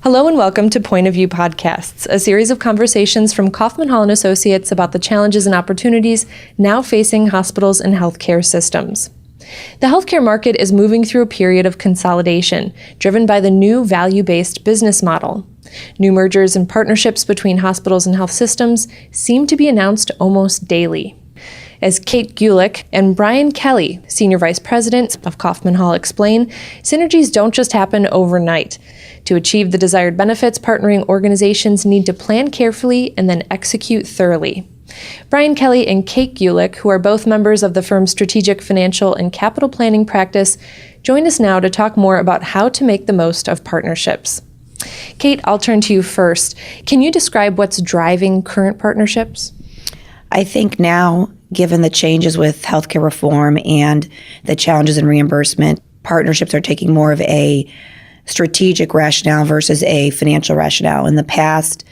Hello and welcome to Point of View Podcasts, a series of conversations from Kaufman Hall and Associates about the challenges and opportunities now facing hospitals and healthcare systems. The healthcare market is moving through a period of consolidation, driven by the new value-based business model. New mergers and partnerships between hospitals and health systems seem to be announced almost daily. As Kate Guelich and Brian Kelly, Senior Vice President of Kaufman Hall, explain, synergies don't just happen overnight. To achieve the desired benefits, partnering organizations need to plan carefully and then execute thoroughly. Brian Kelly and Kate Guelich, who are both members of the firm's strategic, financial, and capital planning practice, join us now to talk more about how to make the most of partnerships. Kate, I'll turn to you first. Can you describe what's driving current partnerships? I think now, given the changes with healthcare reform and the challenges in reimbursement, partnerships are taking more of a strategic rationale versus a financial rationale. In the past,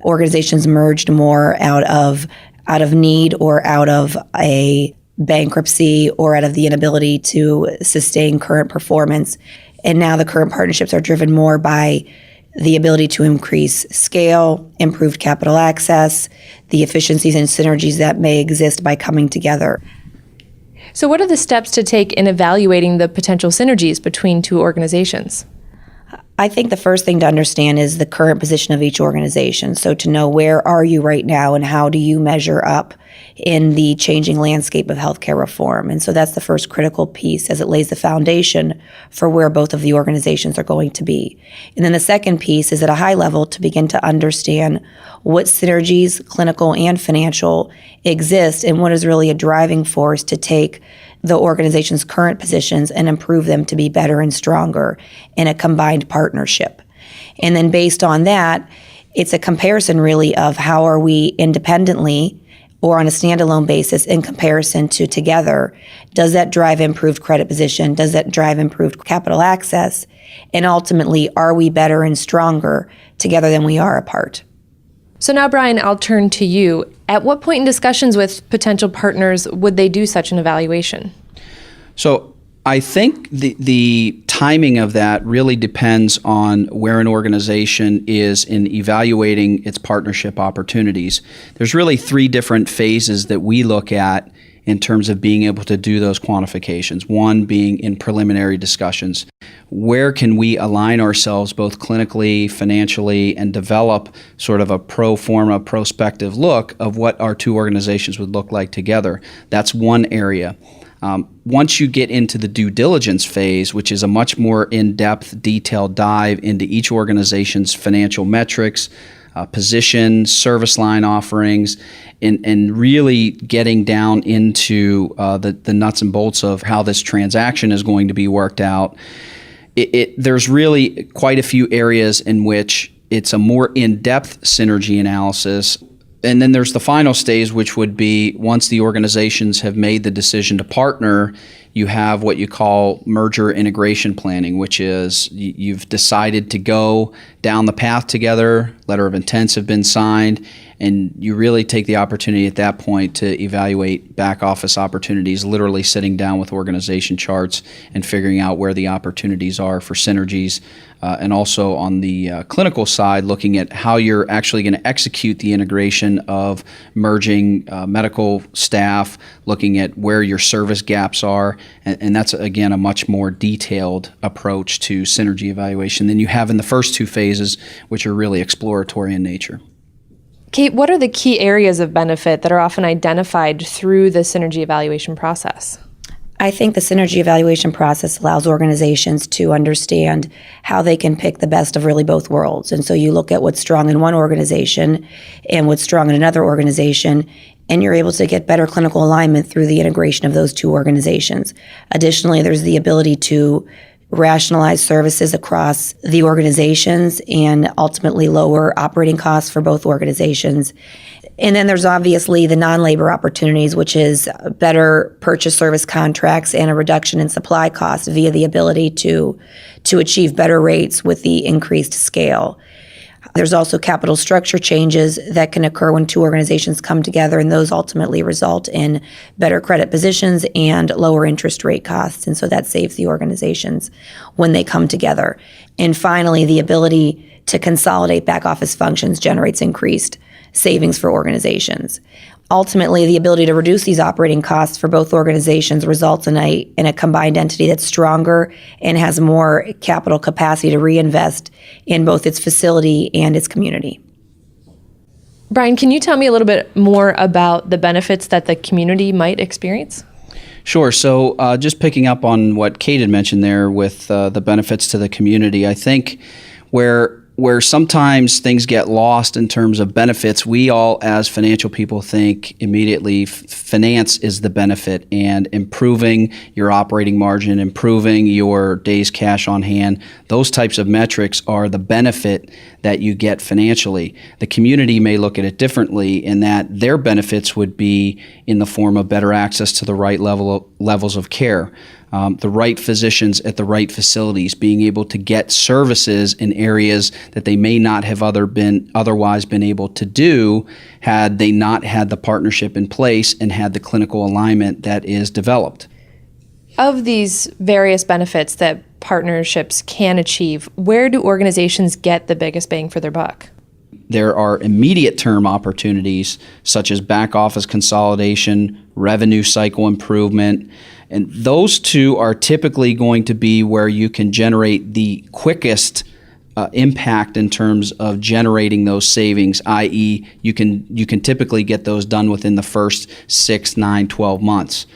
organizations merged more out of need or out of a bankruptcy or out of the inability to sustain current performance. And now the current partnerships are driven more by the ability to increase scale, improved capital access, the efficiencies and synergies that may exist by coming together. So what are the steps to take in evaluating the potential synergies between two organizations? I think the first thing to understand is the current position of each organization. So to know where are you right now and how do you measure up in the changing landscape of healthcare reform. And so that's the first critical piece as it lays the foundation for where both of the organizations are going to be. And then the second piece is at a high level to begin to understand what synergies, clinical and financial, exist and what is really a driving force to take the organization's current positions and improve them to be better and stronger in a combined partnership. And then based on that, it's a comparison really of how are we independently or on a standalone basis in comparison to together. Does that drive improved credit position? Does that drive improved capital access? And ultimately, are we better and stronger together than we are apart? So now, Brian, I'll turn to you. At what point in discussions with potential partners would they do such an evaluation? So I think the timing of that really depends on where an organization is in evaluating its partnership opportunities. There's really three different phases that we look at in terms of being able to do those quantifications. One being in preliminary discussions. Where can we align ourselves both clinically, financially, and develop sort of a pro forma prospective look of what our two organizations would look like together? That's one area. Once you get into the due diligence phase, which is a much more in-depth, detailed dive into each organization's financial metrics, position, service line offerings, and really getting down into the nuts and bolts of how this transaction is going to be worked out, there's really quite a few areas in which it's a more in-depth synergy analysis. And then there's the final stage, which would be once the organizations have made the decision to partner, you have what you call merger integration planning, which is you've decided to go down the path together, letter of intents have been signed, and you really take the opportunity at that point to evaluate back office opportunities, literally sitting down with organization charts and figuring out where the opportunities are for synergies. And also on the clinical side, looking at how you're actually going to execute the integration of merging medical staff, looking at where your service gaps are. And that's, again, a much more detailed approach to synergy evaluation than you have in the first two phases, which are really exploratory in nature. Kate, what are the key areas of benefit that are often identified through the synergy evaluation process? I think the synergy evaluation process allows organizations to understand how they can pick the best of really both worlds. And so you look at what's strong in one organization and what's strong in another organization, and you're able to get better clinical alignment through the integration of those two organizations. Additionally, there's the ability to rationalize services across the organizations and ultimately lower operating costs for both organizations. And then there's obviously the non-labor opportunities, which is better purchase service contracts and a reduction in supply costs via the ability to achieve better rates with the increased scale. There's also capital structure changes that can occur when two organizations come together, and those ultimately result in better credit positions and lower interest rate costs. And so that saves the organizations when they come together. And finally, the ability to consolidate back office functions generates increased savings for organizations. Ultimately, the ability to reduce these operating costs for both organizations results in a combined entity that's stronger and has more capital capacity to reinvest in both its facility and its community. Brian, can you tell me a little bit more about the benefits that the community might experience? Sure. So just picking up on what Kate had mentioned there with the benefits to the community, I think where sometimes things get lost in terms of benefits, we all as financial people think immediately finance is the benefit, and improving your operating margin, improving your days cash on hand, those types of metrics are the benefit that you get financially. The community may look at it differently in that their benefits would be in the form of better access to the right levels of care. The right physicians at the right facilities, being able to get services in areas that they may not have otherwise been able to do had they not had the partnership in place and had the clinical alignment that is developed. Of these various benefits that partnerships can achieve, where do organizations get the biggest bang for their buck? There are immediate term opportunities such as back office consolidation, revenue cycle improvement, and those two are typically going to be where you can generate the quickest impact in terms of generating those savings, i.e. you can typically get those done within the first 6, 9, 12 months.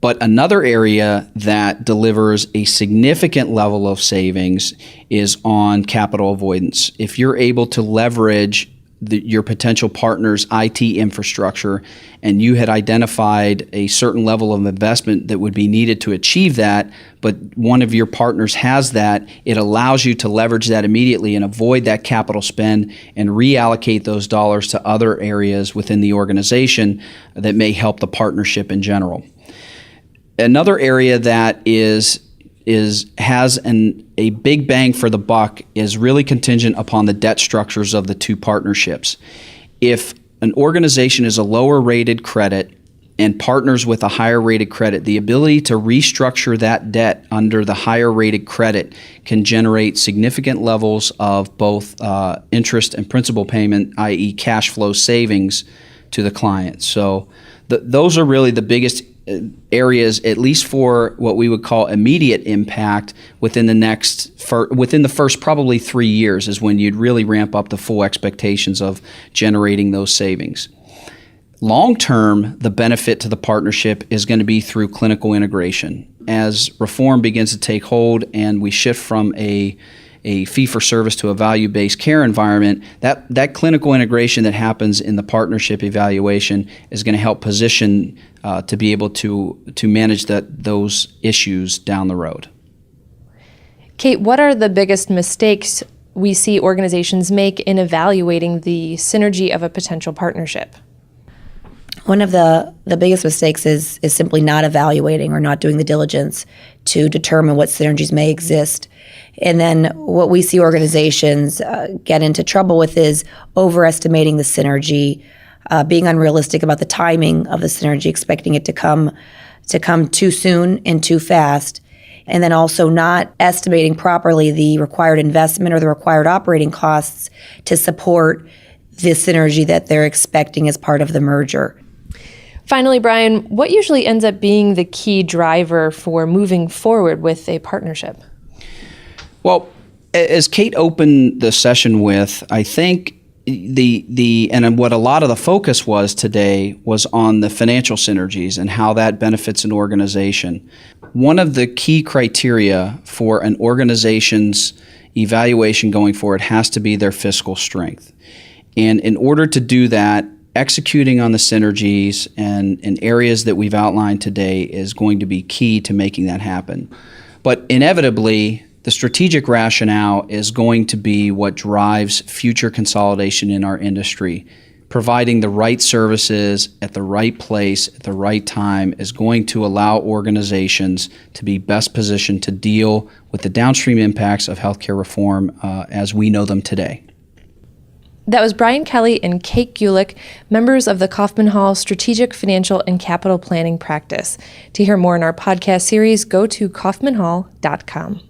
But another area that delivers a significant level of savings is on capital avoidance. If you're able to leverage your potential partner's IT infrastructure, and you had identified a certain level of investment that would be needed to achieve that, but one of your partners has that, it allows you to leverage that immediately and avoid that capital spend and reallocate those dollars to other areas within the organization that may help the partnership in general. Another area that has a big bang for the buck is really contingent upon the debt structures of the two partnerships. If an organization is a lower rated credit and partners with a higher rated credit, the ability to restructure that debt under the higher rated credit can generate significant levels of both interest and principal payment, i.e. cash flow savings to the client. So those are really the biggest areas, at least for what we would call immediate impact within the first probably 3 years is when you'd really ramp up the full expectations of generating those savings. Long term, the benefit to the partnership is going to be through clinical integration. As reform begins to take hold and we shift from a fee-for-service to a value-based care environment, that clinical integration that happens in the partnership evaluation is going to help position to be able to manage those issues down the road. Kate, what are the biggest mistakes we see organizations make in evaluating the synergy of a potential partnership? One of the biggest mistakes is simply not evaluating or not doing the diligence to determine what synergies may exist. And then what we see organizations get into trouble with is overestimating the synergy, being unrealistic about the timing of the synergy, expecting it to come too soon and too fast, and then also not estimating properly the required investment or the required operating costs to support the synergy that they're expecting as part of the merger. Finally, Brian, what usually ends up being the key driver for moving forward with a partnership? Well, as Kate opened the session with, I think and what a lot of the focus was today was on the financial synergies and how that benefits an organization. One of the key criteria for an organization's evaluation going forward has to be their fiscal strength. And in order to do that, executing on the synergies and in areas that we've outlined today is going to be key to making that happen. But inevitably, the strategic rationale is going to be what drives future consolidation in our industry. Providing the right services at the right place at the right time is going to allow organizations to be best positioned to deal with the downstream impacts of healthcare reform as we know them today. That was Brian Kelly and Kate Guelich, members of the Kaufman Hall Strategic Financial and Capital Planning Practice. To hear more in our podcast series, go to kaufmanhall.com.